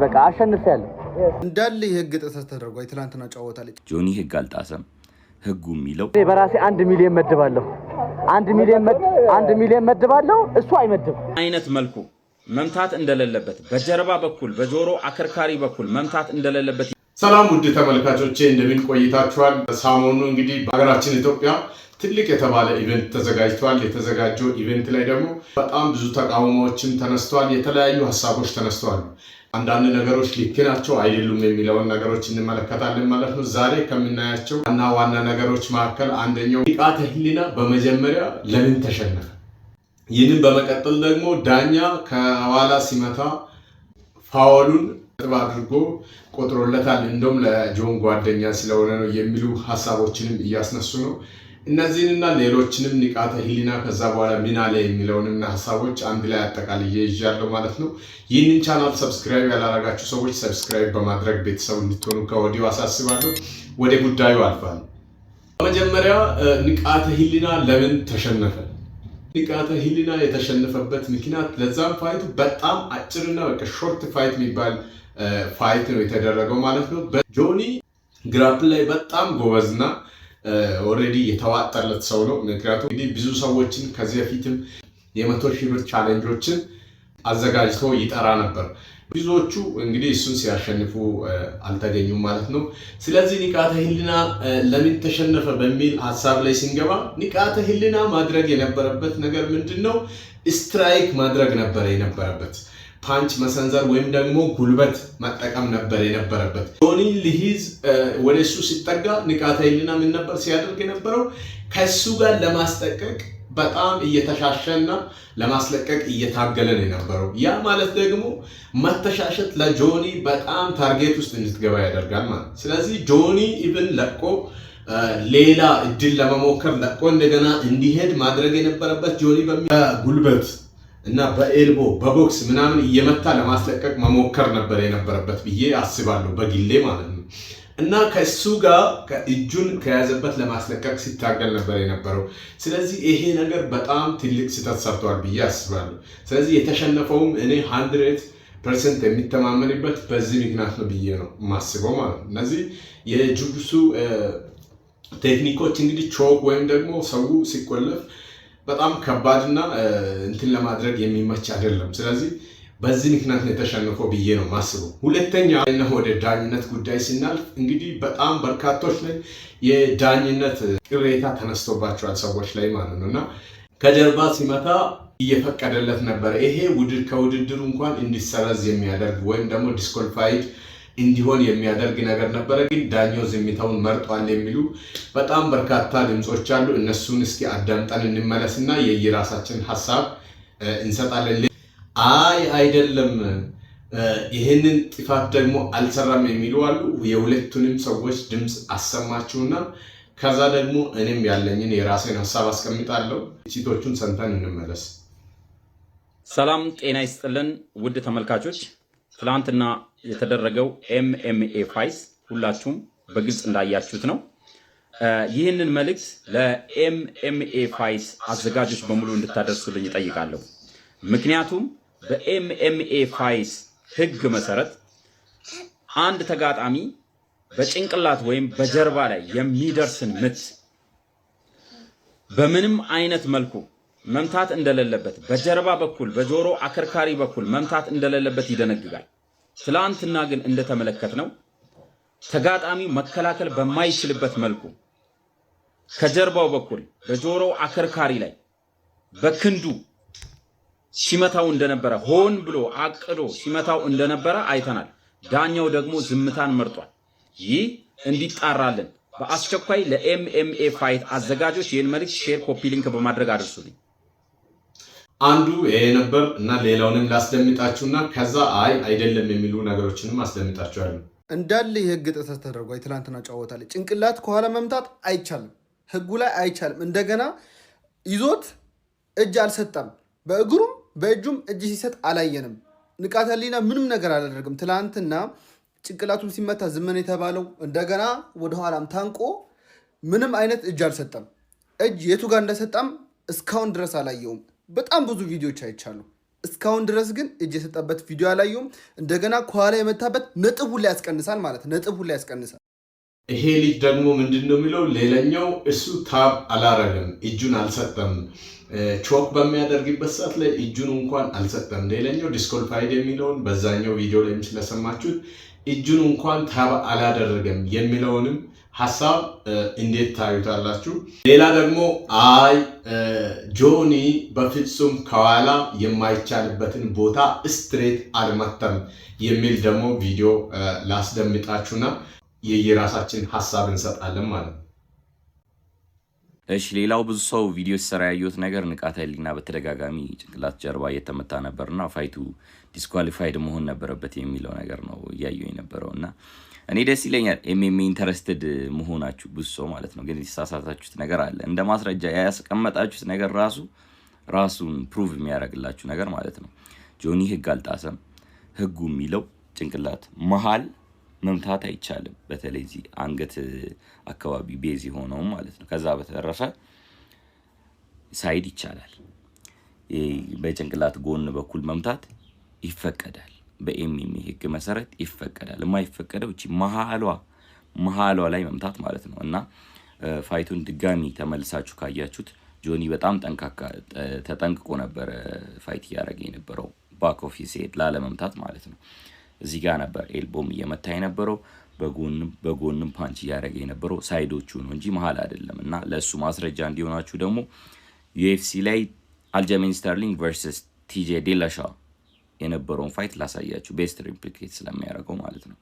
በቃ አሸንፈያለሁ እንዳለ የህግ ጥሰት ተደርጓል። ትናንትና ጫወታለች ጆኒ ህግ አልጣሰም። ህጉ የሚለው በራሴ 1 ሚሊዮን መድባለሁ 1 ሚሊዮን መድባለሁ እሱ አይመድብ አይነት መልኩ መምታት እንደሌለበት በጀርባ በኩል በጆሮ አከርካሪ በኩል መምታት እንደሌለበት። ሰላም ውድ ተመልካቾቼ እንደምን ቆይታችኋል? ሰሞኑን እንግዲህ በሀገራችን ኢትዮጵያ ትልቅ የተባለ ኢቨንት ተዘጋጅቷል። የተዘጋጀው ኢቨንት ላይ ደግሞ በጣም ብዙ ተቃውሞዎችም ተነስተዋል። የተለያዩ ሀሳቦች ተነስተዋል። አንዳንድ ነገሮች ልክ ናቸው አይደሉም የሚለውን ነገሮች እንመለከታለን ማለት ነው። ዛሬ ከምናያቸው ዋና ነገሮች መካከል አንደኛው ንቃተ ህሊና በመጀመሪያ ለምን ተሸነፈ? ይህንን በመቀጠል ደግሞ ዳኛ ከኋላ ሲመታ ፋውሉን አድርጎ ቆጥሮለታል፣ እንደውም ለጆን ጓደኛ ስለሆነ ነው የሚሉ ሀሳቦችንም እያስነሱ ነው። እነዚህንና ሌሎችንም ንቃተ ህሊና ከዛ በኋላ ምን አለ የሚለውንም ሀሳቦች አንድ ላይ አጠቃልዬ ይዣለሁ ማለት ነው። ይህንን ቻናል ሰብስክራይብ ያላረጋችሁ ሰዎች ሰብስክራይብ በማድረግ ቤተሰብ እንድትሆኑ ከወዲሁ አሳስባለሁ። ወደ ጉዳዩ አልፋለሁ። በመጀመሪያ ንቃተ ህሊና ለምን ተሸነፈ? ንቃተ ህሊና የተሸነፈበት ምክንያት ለዛም ፋይቱ በጣም አጭርና በቃ ሾርት ፋይት የሚባል ፋይት ነው የተደረገው ማለት ነው። በጆኒ ግራፕል ላይ በጣም ጎበዝና ኦልሬዲ የተዋጠለት ሰው ነው። ምክንያቱም እንግዲህ ብዙ ሰዎችን ከዚህ በፊትም የ100,000 ብር ቻሌንጆችን አዘጋጅቶ ይጠራ ነበር። ብዙዎቹ እንግዲህ እሱን ሲያሸንፉ አልተገኙም ማለት ነው። ስለዚህ ንቃተ ህሊና ለምን ተሸነፈ በሚል ሀሳብ ላይ ሲንገባ ንቃተ ህሊና ማድረግ የነበረበት ነገር ምንድነው? ስትራይክ ማድረግ ነበር የነበረበት። ፓንች መሰንዘር ወይም ደግሞ ጉልበት መጠቀም ነበር የነበረበት። ጆኒ ሊሂዝ ወደ እሱ ሲጠጋ ንቃተ ህሊና ምን ነበር ሲያደርግ የነበረው? ከሱ ጋር ለማስጠቀቅ በጣም እየተሻሸና ለማስለቀቅ እየታገለ ነው የነበረው። ያ ማለት ደግሞ መተሻሸት ለጆኒ በጣም ታርጌት ውስጥ እንድትገባ ያደርጋል ማለት። ስለዚህ ጆኒ ኢቭን ለቆ ሌላ እድል ለመሞከር ለቆ እንደገና እንዲሄድ ማድረግ የነበረበት ጆኒ በጉልበት እና በኤልቦ በቦክስ ምናምን እየመታ ለማስለቀቅ መሞከር ነበር የነበረበት ብዬ አስባለሁ በግሌ ማለት ነው። እና ከሱ ጋር እጁን ከያዘበት ለማስለቀቅ ሲታገል ነበር የነበረው። ስለዚህ ይሄ ነገር በጣም ትልቅ ስህተት ሰርቷል ብዬ አስባለሁ። ስለዚህ የተሸነፈውም እኔ 100% የሚተማመንበት በዚህ ምክንያት ነው ብዬ ነው የማስበው ማለት ነው። እነዚህ የጁጁትሱ ቴክኒኮች እንግዲህ ቾክ ወይም ደግሞ ሰው ሲቆለፍ በጣም ከባድና እንትን ለማድረግ የሚመች አይደለም። ስለዚህ በዚህ ምክንያት ነው የተሸነፈው ብዬ ነው ማስበው። ሁለተኛ ወደ ዳኝነት ጉዳይ ሲናልፍ እንግዲህ በጣም በርካቶች ላይ የዳኝነት ቅሬታ ተነስቶባቸዋል ሰዎች ላይ ማለት ነው። እና ከጀርባ ሲመታ እየፈቀደለት ነበር። ይሄ ከውድድሩ እንኳን እንዲሰረዝ የሚያደርግ ወይም ደግሞ ዲስኳሊፋይድ እንዲሆን የሚያደርግ ነገር ነበረ። ግን ዳኛው ዝምታውን መርጧል የሚሉ በጣም በርካታ ድምጾች አሉ። እነሱን እስኪ አዳምጠን እንመለስና የየራሳችን ሀሳብ እንሰጣለን። አይደለም ይህንን ጥፋት ደግሞ አልሰራም የሚሉ አሉ። የሁለቱንም ሰዎች ድምፅ አሰማችሁና ከዛ ደግሞ እኔም ያለኝን የራሴን ሀሳብ አስቀምጣለሁ። ሴቶቹን ሰምተን እንመለስ። ሰላም ጤና ይስጥልን ውድ ተመልካቾች። ትላንትና የተደረገው ኤምኤምኤ ፋይት ሁላችሁም በግልጽ እንዳያችሁት ነው። ይህንን መልእክት ለኤምኤምኤ ፋይት አዘጋጆች በሙሉ እንድታደርሱልኝ እጠይቃለሁ። ምክንያቱም በኤምኤምኤ ፋይት ህግ መሰረት አንድ ተጋጣሚ በጭንቅላት ወይም በጀርባ ላይ የሚደርስን ምት በምንም አይነት መልኩ መምታት እንደሌለበት በጀርባ በኩል በጆሮ አከርካሪ በኩል መምታት እንደሌለበት ይደነግጋል። ትላንትና ግን እንደተመለከትነው ተጋጣሚ መከላከል በማይችልበት መልኩ ከጀርባው በኩል በጆሮ አከርካሪ ላይ በክንዱ ሲመታው እንደነበረ ሆን ብሎ አቅዶ ሲመታው እንደነበረ አይተናል። ዳኛው ደግሞ ዝምታን መርጧል። ይህ እንዲጣራልን በአስቸኳይ ለኤምኤምኤ ፋይት አዘጋጆች ይህን መልእክት ሼር፣ ኮፒ ሊንክ በማድረግ አድርሱልኝ። አንዱ ይሄ ነበር እና ሌላውንም ላስደምጣችሁና ከዛ አይደለም የሚሉ ነገሮችንም አስደምጣችኋለሁ። እንዳለ የህግ ጥሰት ተደርጓል። ትናንትና ጫወታለች። ጭንቅላት ከኋላ መምታት አይቻልም፣ ህጉ ላይ አይቻልም። እንደገና ይዞት እጅ አልሰጠም። በእግሩም በእጁም እጅ ሲሰጥ አላየንም። ንቃተ ህሊና ምንም ነገር አላደረግም። ትላንትና ጭንቅላቱን ሲመታ ዝምን የተባለው እንደገና ወደኋላም ታንቆ ምንም አይነት እጅ አልሰጠም። እጅ የቱ ጋር እንደሰጠም እስካሁን ድረስ አላየውም። በጣም ብዙ ቪዲዮዎች አይቻሉ። እስካሁን ድረስ ግን እጅ የሰጠበት ቪዲዮ አላየሁም። እንደገና ከኋላ የመታበት ነጥብ ሁላ ያስቀንሳል ማለት ነጥብ ሁላ ያስቀንሳል። ይሄ ልጅ ደግሞ ምንድነው የሚለው? ሌላኛው እሱ ታብ አላረገም፣ እጁን አልሰጠም። ቾክ በሚያደርግበት ሰዓት ላይ እጁን እንኳን አልሰጠም። ሌላኛው ዲስኳሊፋይድ የሚለውን በዛኛው ቪዲዮ ላይ ስለሰማችሁት እጁን እንኳን ታብ አላደረገም የሚለውንም ሐሳብ እንዴት ታዩታላችሁ? ሌላ ደግሞ አይ ጆኒ በፍጹም ከኋላ የማይቻልበትን ቦታ ስትሬት አልመታም የሚል ደግሞ ቪዲዮ ላስደምጣችሁና የየራሳችን ሐሳብ እንሰጣለን ማለት ነው። እሺ ሌላው ብዙ ሰው ቪዲዮ ሲሰራ ያየሁት ነገር ንቃተ ህሊና በተደጋጋሚ ጭንቅላት ጀርባ እየተመታ ነበርና ፋይቱ ዲስኳሊፋይድ መሆን ነበረበት የሚለው ነገር ነው እያየሁ የነበረውና እኔ ደስ ይለኛል ኤምኤምኤ ኢንተረስትድ መሆናችሁ ብዙ ሰው ማለት ነው። ግን የተሳሳታችሁት ነገር አለ። እንደ ማስረጃ ያስቀመጣችሁት ነገር ራሱን ፕሩቭ የሚያደርግላችሁ ነገር ማለት ነው። ጆኒ ህግ አልጣሰም። ህጉ የሚለው ጭንቅላት መሃል መምታት አይቻልም። በተለይ እዚህ አንገት አካባቢ ቤዝ ሆነው ማለት ነው። ከዛ በተረፈ ሳይድ ይቻላል። በጭንቅላት ጎን በኩል መምታት ይፈቀዳል። በኤምኤምኤ ህግ መሰረት ይፈቀዳል። የማይፈቀደው እቺ መሃሏ ላይ መምታት ማለት ነው። እና ፋይቱን ድጋሚ ተመልሳችሁ ካያችሁት ጆኒ በጣም ተጠንቅቆ ነበር ፋይት እያደረገ የነበረው ባክ ኦፍ ሂዝ ሄድ ላለመምታት ማለት ነው። እዚህ ጋር ነበር ኤልቦም እየመታ የነበረው፣ በጎንም ፓንች እያደረገ የነበረው ሳይዶቹ ነው እንጂ መሃል አይደለም። እና ለእሱ ማስረጃ እንዲሆናችሁ ደግሞ ዩኤፍሲ ላይ አልጀሜን ስተርሊንግ ቨርሰስ ቲጄ ዲላሻ የነበረውን ፋይት ላሳያችሁ ቤስት ሪፕሊኬት ስለሚያደርገው ማለት ነው።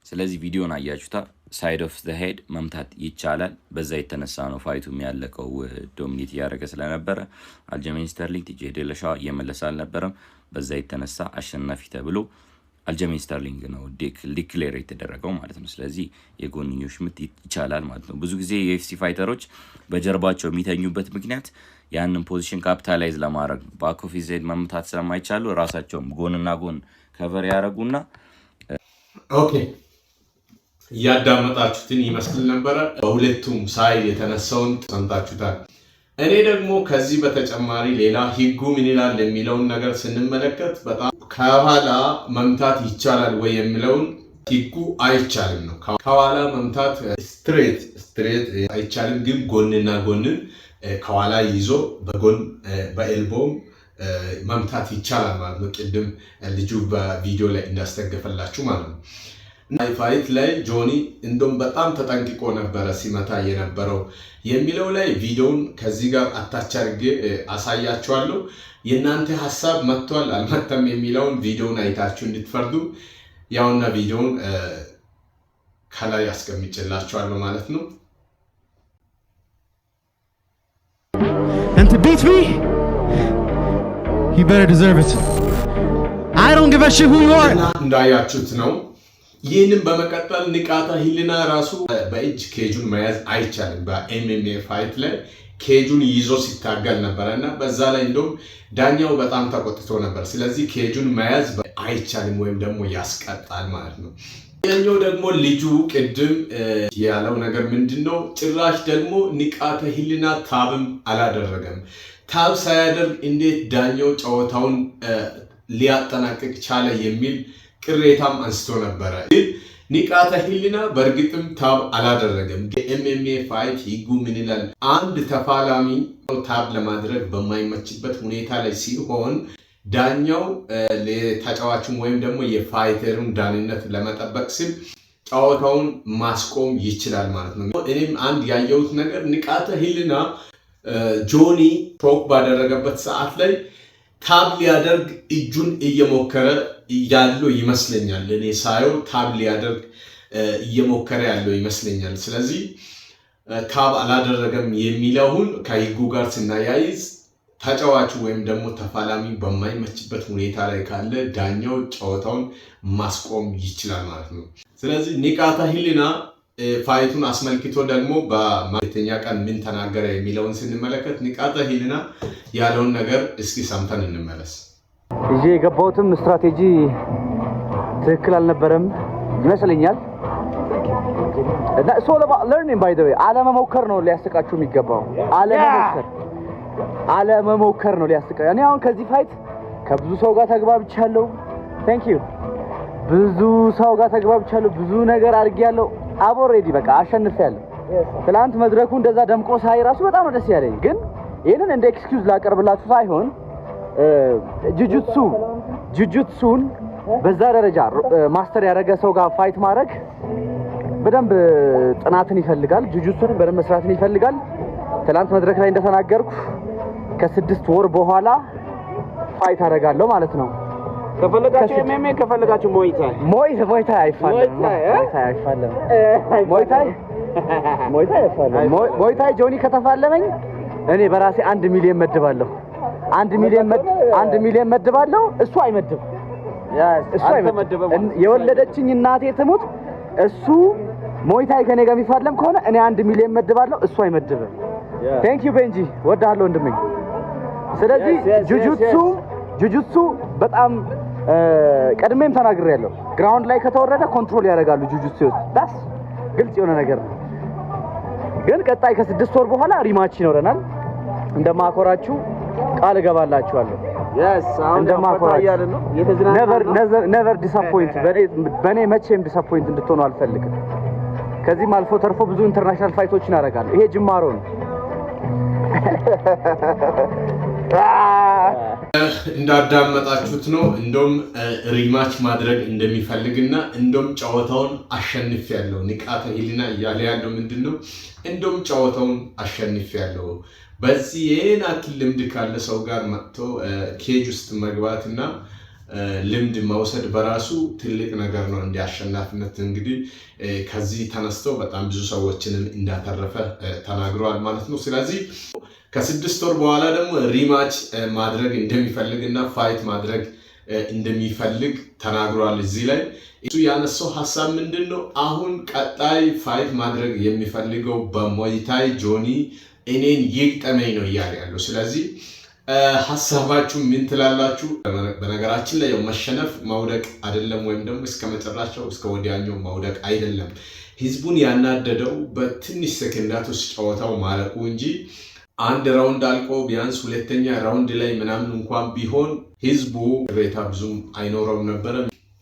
ስለዚህ ቪዲዮን አያችሁታ። ሳይድ ኦፍ ዘ ሄድ መምታት ይቻላል። በዛ የተነሳ ነው ፋይቱ የሚያለቀው ዶሚኔት እያደረገ ስለነበረ አልጀሜን ስተርሊንግ ቲጄ ዲላሻ እየመለሰ አልነበረም። በዛ የተነሳ አሸናፊ ተብሎ አልጀሜን ስተርሊንግ ነው ዲክሌር የተደረገው ማለት ነው። ስለዚህ የጎንዮሽ ምት ይቻላል ማለት ነው። ብዙ ጊዜ የዩኤፍሲ ፋይተሮች በጀርባቸው የሚተኙበት ምክንያት ያንን ፖዚሽን ካፒታላይዝ ለማድረግ ባክ ኦፍ ሂዝ ሄድ መምታት ስለማይቻሉ ራሳቸውም ጎንና ጎን ከቨር ያደረጉና ኦኬ ያዳመጣችሁትን ይመስል ነበረ። በሁለቱም ሳይድ የተነሳውን ሰምታችሁታል። እኔ ደግሞ ከዚህ በተጨማሪ ሌላ ህጉ ምን ይላል የሚለውን ነገር ስንመለከት በጣም ከኋላ መምታት ይቻላል ወይ የሚለውን ህጉ አይቻልም ነው። ከኋላ መምታት ስትሬት አይቻልም፣ ግን ጎንና ጎንን ከኋላ ይዞ በጎን በኤልቦም መምታት ይቻላል ማለት ነው። ቅድም ልጁ በቪዲዮ ላይ እንዳስተገፈላችሁ ማለት ነው። ፋይት ላይ ጆኒ እንደውም በጣም ተጠንቅቆ ነበረ ሲመታ የነበረው የሚለው ላይ ቪዲዮውን ከዚህ ጋር አታች አድርጌ አሳያችኋለሁ። የእናንተ ሐሳብ መጥቷል አልመጣም የሚለውን ቪዲዮውን አይታችሁ እንድትፈርዱ ያውና ቪዲዮውን ከላይ አስቀምጬላችኋለሁ ማለት ነው። And to beat me, you better deserve it. I don't give a shit who you are. እንዳያችሁት ነው። ይህንን በመቀጠል ንቃተ ህሊና ራሱ በእጅ ኬጁን መያዝ አይቻልም። በኤምኤምኤ ፋይት ላይ ኬጁን ይዞ ሲታገል ነበረና በዛ ላይ እንደውም ዳኛው በጣም ተቆጥቶ ነበር። ስለዚህ ኬጁን መያዝ አይቻልም ወይም ደግሞ ያስቀጣል ማለት ነው። ሌላኛው ደግሞ ልጁ ቅድም ያለው ነገር ምንድነው? ጭራሽ ደግሞ ንቃተ ህሊና ታብም አላደረገም። ታብ ሳያደርግ እንዴት ዳኛው ጨዋታውን ሊያጠናቅቅ ቻለ የሚል ቅሬታም አንስቶ ነበረ። ንቃተ ህሊና በእርግጥም ታብ አላደረገም። የኤምኤምኤ ፋይት ህጉ ምን ይላል? አንድ ተፋላሚ ታብ ለማድረግ በማይመችበት ሁኔታ ላይ ሲሆን ዳኛው ለተጫዋቹም ወይም ደግሞ የፋይተሩን ዳንነት ለመጠበቅ ሲል ጨዋታውን ማስቆም ይችላል ማለት ነው። እኔም አንድ ያየሁት ነገር ንቃተ ህሊና ጆኒ ቾክ ባደረገበት ሰዓት ላይ ታብ ሊያደርግ እጁን እየሞከረ ያለው ይመስለኛል። እኔ ሳየው ታብ ሊያደርግ እየሞከረ ያለው ይመስለኛል። ስለዚህ ታብ አላደረገም የሚለውን ከህጉ ጋር ስናያይዝ ተጫዋቹ ወይም ደግሞ ተፋላሚ በማይመችበት ሁኔታ ላይ ካለ ዳኛው ጨዋታውን ማስቆም ይችላል ማለት ነው። ስለዚህ ንቃተ ህሊና ፋይቱን አስመልክቶ ደግሞ በማለተኛ ቀን ምን ተናገረ የሚለውን ስንመለከት ንቃተ ህሊና ያለውን ነገር እስኪ ሰምተን እንመለስ። ይዤ የገባሁትም ስትራቴጂ ትክክል አልነበረም ይመስለኛል። እና ሶል አባውት ለርኒንግ ባይ ዘ ዌይ አለመሞከር ነው ሊያስቃችሁ የሚገባው። አለመሞከር ነው ሊያስቃችሁ። እኔ አሁን ከዚህ ፋይት ከብዙ ሰው ጋር ተግባብቻለሁ። ታንክ ዩ ብዙ ሰው ጋር ተግባብቻለሁ። ብዙ ነገር አድርጌያለሁ። አቦሬዲ በቃ አሸንፌያለሁ። ትላንት መድረኩ እንደዛ ደምቆ ሳይ ራሱ በጣም ነው ደስ ያለኝ። ግን ይሄንን እንደ ኤክስኪውዝ ላቀርብላችሁ ሳይሆን ጁጁትሱን በዛ ደረጃ ማስተር ያደረገ ሰው ጋር ፋይት ማድረግ በደንብ ጥናትን ይፈልጋል። ጁጁትሱን በደንብ መስራትን ይፈልጋል። ትላንት መድረክ ላይ እንደተናገርኩ ከ6 ወር በኋላ ፋይት አደርጋለሁ ማለት ነው። ከፈለጋችሁ ኤምኤምኤ ከፈለጋችሁ ሞይታይ አይፋለም። ሞይታይ ጆኒ ከተፋለመኝ እኔ በራሴ 1 ሚሊዮን መድባለሁ። 1 ሚሊዮን መድባለሁ። እሱ አይመድብ። የወለደችኝ እናቴ ትሙት እሱ ሞይታይ ከኔ ጋር የሚፋለም ከሆነ እኔ 1 ሚሊዮን መድባለሁ። እሱ አይመድብም። ቴንክ ዩ ቤንጂ ወዳለሁ ወንድሜ። ስለዚህ ጁጁትሱ በጣም ቀድሜም ተናግሬያለሁ። ግራውንድ ላይ ከተወረደ ኮንትሮል ያደርጋሉ ጁጁትሱ። ዳስ ግልጽ የሆነ ነገር ነው። ግን ቀጣይ ከ6 ወር በኋላ ሪማች ይኖረናል። እንደማኮራችሁ ቃል እገባላችኋለሁ። እንደማኮራችሁ never disappoint በኔ መቼም ዲስአፖይንት እንድትሆኑ አልፈልግም። ከዚህም አልፎ ተርፎ ብዙ ኢንተርናሽናል ፋይቶችን አደርጋለሁ። ይሄ ጅማሮ ነው። እንዳዳመጣችሁት ነው። እንደም ሪማች ማድረግ እንደሚፈልግና እንደም ጨዋታውን አሸንፌያለሁ ንቃተ ህሊና እያለ ያለው ምንድነው? እንደም ጨዋታውን አሸንፌያለሁ። በዚህ የናክል ልምድ ካለ ሰው ጋር መጥቶ ኬጅ ውስጥ መግባትና ልምድ መውሰድ በራሱ ትልቅ ነገር ነው። እንደ አሸናፊነት እንግዲህ ከዚህ ተነስተው በጣም ብዙ ሰዎችንም እንዳተረፈ ተናግሯል ማለት ነው። ስለዚህ ከ6 ወር በኋላ ደግሞ ሪማች ማድረግ እንደሚፈልግና ፋይት ማድረግ እንደሚፈልግ ተናግሯል። እዚህ ላይ እሱ ያነሳው ሐሳብ ምንድነው? አሁን ቀጣይ ፋይት ማድረግ የሚፈልገው በሞይታይ ጆኒ እኔን ይግጠመኝ ነው እያለ ያለው። ስለዚህ ሐሳባችሁ ምን ትላላችሁ? በነገራችን ላይ መሸነፍ መውደቅ አይደለም፣ ወይም ደግሞ እስከመጨረሻው እስከ ወዲያኛው መውደቅ አይደለም። ህዝቡን ያናደደው በትንሽ ሰከንዳት ውስጥ ጨዋታው ማለቁ እንጂ አንድ ራውንድ አልቆ ቢያንስ ሁለተኛ ራውንድ ላይ ምናምን እንኳን ቢሆን ህዝቡ ቅሬታ ብዙም አይኖረው ነበር።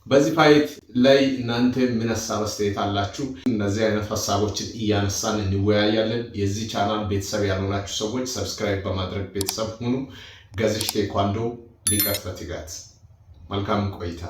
በዚህ ፋይት ላይ እናንተ ምን ሐሳብ አስተያየት አላችሁ? እነዚህ አይነት ሐሳቦችን እያነሳን እንወያያለን። የዚህ ቻናል ቤተሰብ ያልሆናችሁ ሰዎች ሰብስክራይብ በማድረግ ቤተሰብ ሁኑ። ገዝሽ ቴኳንዶ ሊቀት በትጋት መልካም ቆይታ